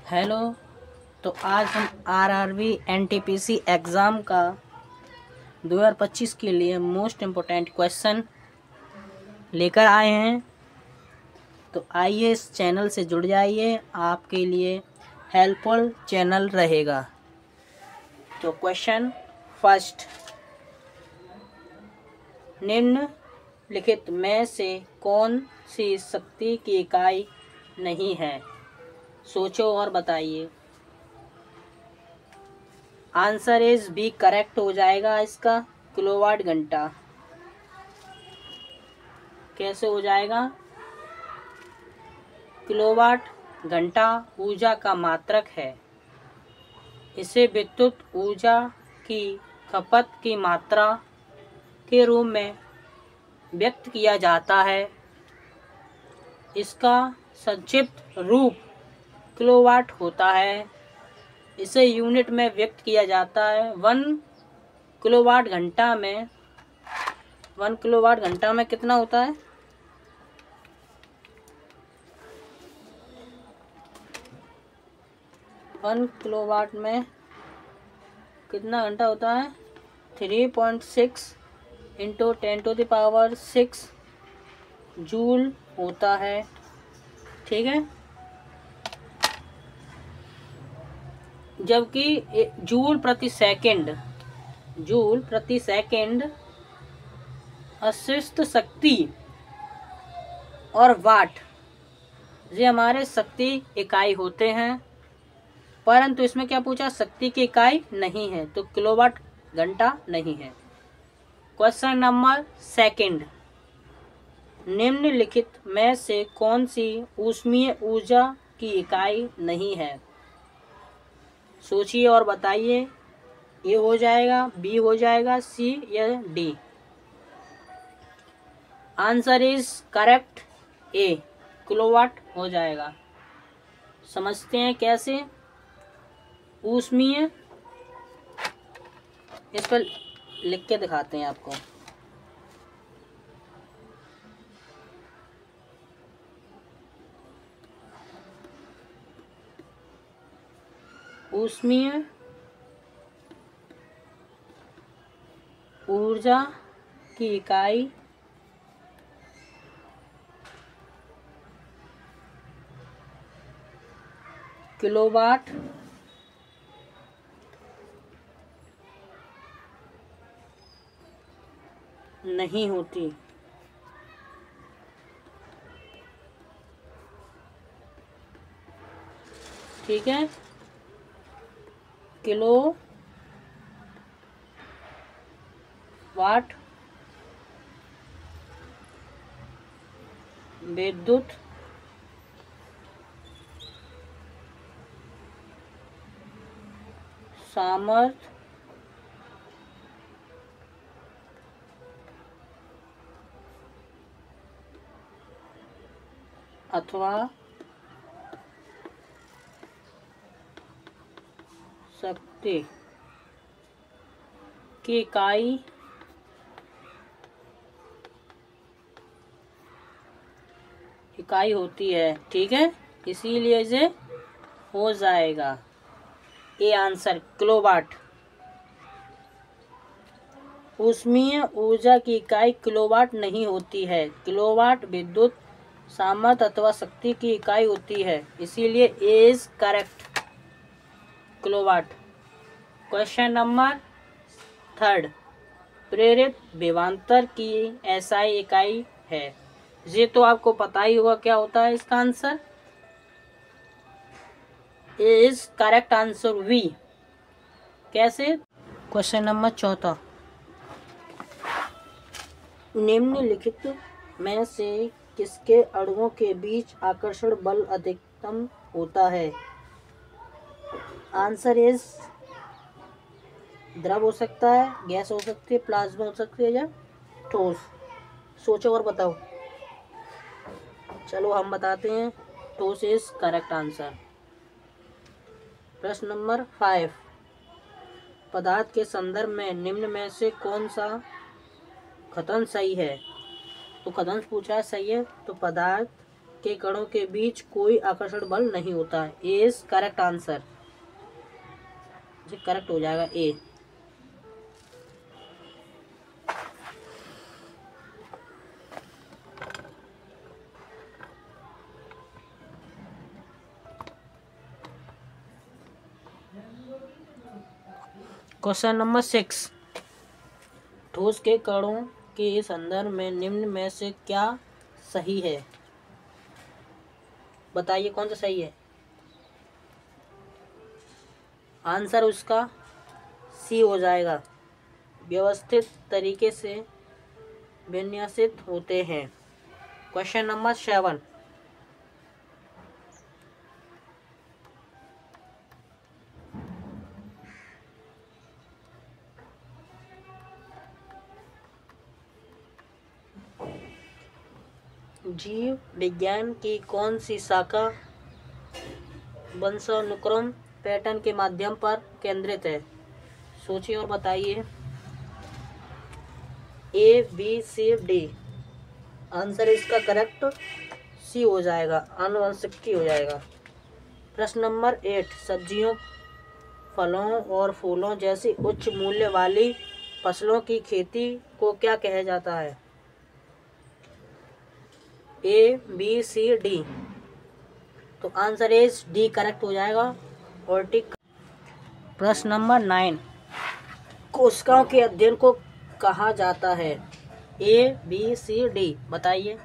Hello. तो आज हम आरआरबी एनटीपीसी एग्ज़ाम का 2025 के लिए मोस्ट इम्पोर्टेंट क्वेश्चन लेकर आए हैं। तो आइए इस चैनल से जुड़ जाइए, आपके लिए हेल्पफुल चैनल रहेगा। तो क्वेश्चन फर्स्ट, निम्नलिखित में से कौन सी शक्ति की इकाई नहीं है? सोचो और बताइए। आंसर इज बी करेक्ट हो जाएगा इसका, किलोवाट घंटा। कैसे हो जाएगा? किलोवाट घंटा ऊर्जा का मात्रक है। इसे विद्युत ऊर्जा की खपत की मात्रा के रूप में व्यक्त किया जाता है। इसका संक्षिप्त रूप किलोवाट होता है। इसे यूनिट में व्यक्त किया जाता है। 1 किलोवाट घंटा में कितना होता है? 1 किलोवाट में कितना घंटा होता है? 3.6 इंटू 10⁶ जूल होता है। ठीक है, जबकि जूल प्रति सेकंड अशिष्ट शक्ति और वाट ये हमारे शक्ति इकाई होते हैं, परंतु इसमें क्या पूछा? शक्ति की इकाई नहीं है, तो किलोवाट घंटा नहीं है। क्वेश्चन नंबर सेकंड, निम्नलिखित में से कौन सी ऊष्मीय ऊर्जा की इकाई नहीं है? सोचिए और बताइए। ए हो जाएगा, बी हो जाएगा, सी या D? Answer is correct, A kilowatt हो जाएगा। समझते हैं कैसे? ऊष्मीय, इस पर लिख के दिखाते हैं आपको। ऊष्मीय ऊर्जा की इकाई किलोवाट नहीं होती। ठीक है, किलो वाट विद्युत सामर्थ्य अथवा शक्ति की इकाई होती है। ठीक है, इसीलिए इसे हो जाएगा ए आंसर, किलोवाट। ऊष्मीय ऊर्जा की इकाई किलोवाट नहीं होती है। किलोवाट विद्युत सामर्थ्य अथवा शक्ति की इकाई होती है, इसीलिए A is correct, kilowatt. Question number third, प्रेरित विभवांतर की एसआई इकाई है। ये तो आपको पता ही होगा क्या होता है। इसका answer is correct answer B. कैसे? क्वेश्चन नंबर चौथा, निम्नलिखित में से किसके अणुओं के बीच आकर्षण बल अधिकतम होता है? आंसर इज द्रव हो सकता है, गैस हो सकती है, प्लाज्मा हो सकती है या ठोस। सोचो और बताओ। चलो हम बताते हैं, ठोस इज करेक्ट आंसर। प्रश्न नंबर 5, पदार्थ के संदर्भ में निम्न में से कौन सा कथन सही है? तो कथन पूछा है, सही है। तो पदार्थ के कणों के बीच कोई आकर्षण बल नहीं होता है। ए इज करेक्ट आंसर, करेक्ट हो जाएगा ए। क्वेश्चन नंबर 6, ठोस के कणों के संदर्भ में निम्न में से क्या सही है? बताइए कौन सा सही है। आंसर उसका सी हो जाएगा, व्यवस्थित तरीके से विन्यासित होते हैं। क्वेश्चन नंबर 7, जीव विज्ञान की कौन सी शाखा वंशानुक्रम पैटर्न के माध्यम पर केंद्रित है? सोचिए और बताइए। A B C D. Answer इसका करेक्ट सी हो जाएगा, आनुवंशिकी हो जाएगा। प्रश्न नंबर 8, सब्जियों, फलों और फूलों जैसी उच्च मूल्य वाली फसलों की खेती को क्या कहा जाता है? A B C D. तो आंसर इज डी करेक्ट हो जाएगा, ऑर्टिक। प्रश्न नंबर 9, कोशिकाओं के अध्ययन को कहा जाता है? ए बी सी डी, बताइए।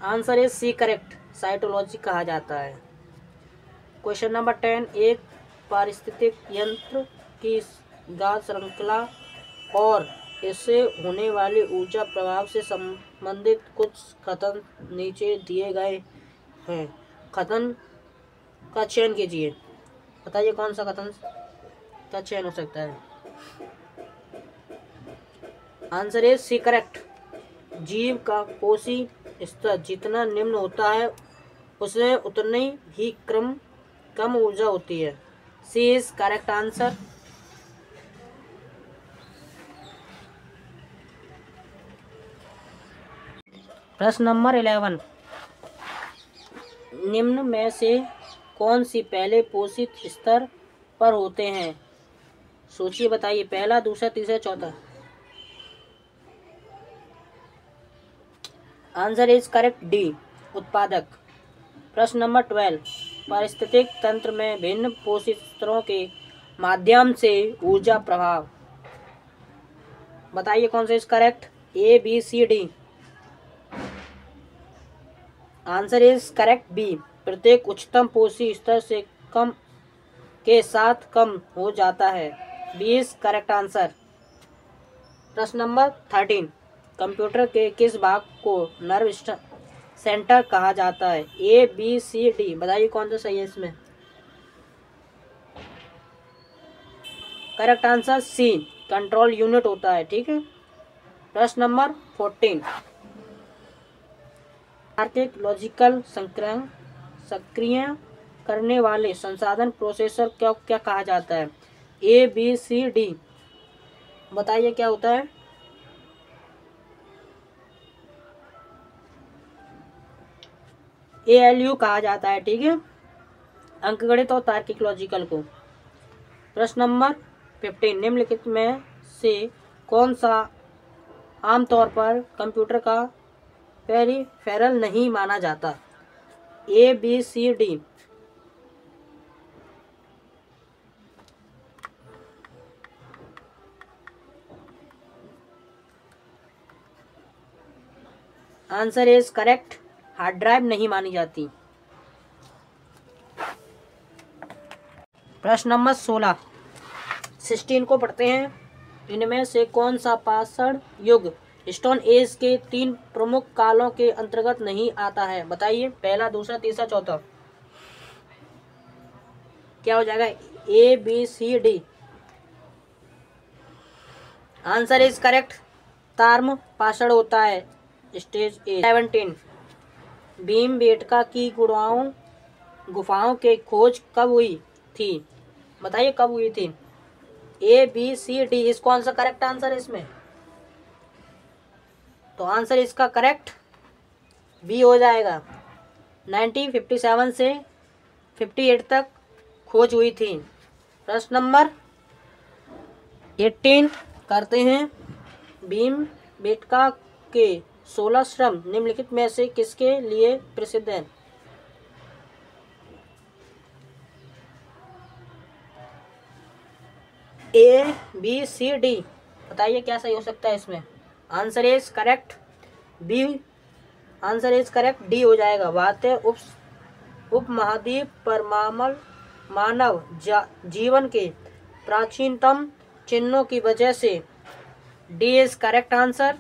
Answer is C correct, cytology कहा जाता है। क्वेश्चन नंबर 10, एक पारिस्थितिक यंत्र की गाढ़ श्रृंखला और इससे होने वाली ऊर्जा प्रभाव से संबंधित कुछ कथन नीचे दिए गए हैं। कथन का चयन कीजिए। बताइए कौन सा कथन का चयन हो सकता है। आंसर इज सी करेक्ट, जीव का कोशी स्तर जितना निम्न होता है उसमें उतनी ही कम ऊर्जा होती है। सी इज करेक्ट आंसर। प्रश्न नंबर 11, निम्न में से कौन सी पहले पोषित स्तर पर होते हैं? सोचिए बताइए, पहला, दूसरा, तीसरा, चौथा। आंसर इज करेक्ट डी, उत्पादक। प्रश्न नंबर 12, पारिस्थितिक तंत्र में भिन्न पोषित स्तरों के माध्यम से ऊर्जा प्रभाव। बताइए कौन सा is correct? A B C D. Answer is correct B, प्रत्येक उच्चतम पोषी स्तर से कम के साथ कम हो जाता है। B is correct answer. प्रश्न नंबर 13, कंप्यूटर के किस भाग को नर्व सेंटर कहा जाता है? ए बी सी डी, बताइए कौन सा सही है इसमें। Correct answer C, control unit होता है। ठीक है। प्रश्न नंबर 14, तार्किक लॉजिकल सक्रिय करने वाले संसाधन प्रोसेसर क्या कहा जाता है? ए बी सी डी, बताइए क्या होता है। ALU कहा जाता है। ठीक है, अंकगणित और तार्किक लॉजिकल को। प्रश्न नंबर 15, निम्नलिखित में से कौन सा आमतौर पर कंप्यूटर का पेरिफेरल नहीं माना जाता? A B C D. Answer is correct, hard drive नहीं मानी जाती। प्रश्न नंबर 16 को पढ़ते हैं। इनमें से कौन सा पाषाण युग स्टोन एज के 3 प्रमुख कालों के अंतर्गत नहीं आता है? बताइए, पहला, दूसरा, तीसरा, चौथा। क्या हो जाएगा? A B C D. Answer is correct, ताम्र पाषाण होता है स्टेज ए। 17, भीमबेटका की गुफाओं के खोज कब हुई थी? बताइए कब हुई थी? ए बी सी डी, इस कौन सा करेक्ट आंसर है इसमें? तो आंसर इसका करेक्ट बी हो जाएगा। 1957 से 58 तक खोज हुई थी। प्रश्न नंबर 18 करते हैं। भीमबेटका के 16 श्रम निम्नलिखित में से किसके लिए प्रसिद्ध हैं? ए, बी, सी, डी, बताइए क्या सही हो सकता है इसमें। Answer is correct B, answer is correct D हो जाएगा। भारतीय उपमहाद्वीप पर मानव जीवन के प्राचीनतम चिन्हों की वजह से डी इज करेक्ट आंसर।